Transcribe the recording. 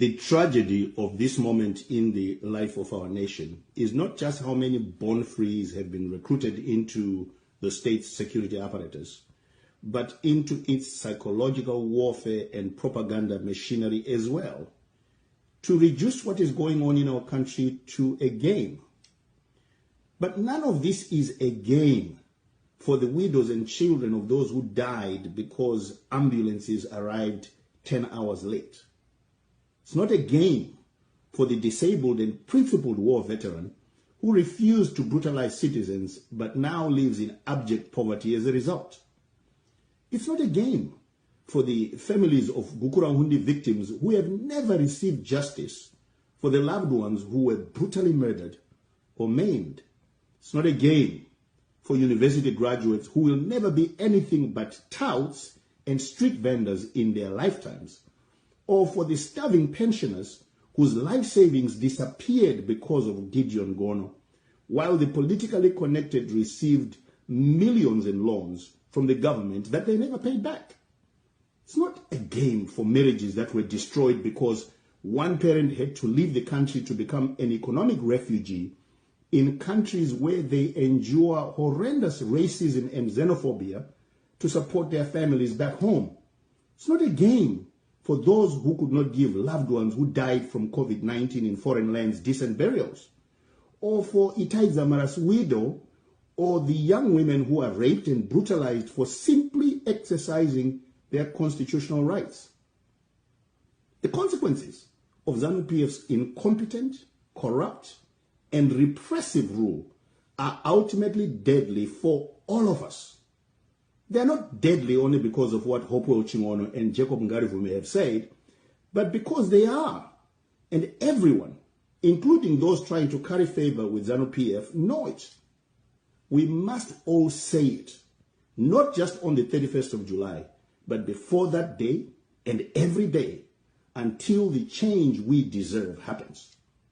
The tragedy of this moment in the life of our nation is not just how many born-frees have been recruited into the state's security apparatus, but into its psychological warfare and propaganda machinery as well, to reduce what is going on in our country to a game. But none of this is a game for the widows and children of those who died because ambulances arrived 10 hours late. It's not a game for the disabled and principled war veteran who refused to brutalize citizens but now lives in abject poverty as a result. It's not a game for the families of Gukurahundi victims who have never received justice for the loved ones who were brutally murdered or maimed. It's not a game for university graduates who will never be anything but touts and street vendors in their lifetimes, or for the starving pensioners whose life savings disappeared because of Gideon Gono, while the politically connected received millions in loans from the government that they never paid back. It's not a game for marriages that were destroyed because one parent had to leave the country to become an economic refugee in countries where they endure horrendous racism and xenophobia to support their families back home. It's not a game for those who could not give loved ones who died from COVID-19 in foreign lands decent burials, or for Itai Zamara's widow, or the young women who are raped and brutalized for simply exercising their constitutional rights. The consequences of Zanu PF's incompetent, corrupt, and repressive rule are ultimately deadly for all of us. They are not deadly only because of what Hopewell Chingono and Jacob Ngarivu may have said, but because they are. And everyone, including those trying to curry favor with Zanu PF, know it. We must all say it, not just on the 31st of July, but before that day and every day until the change we deserve happens.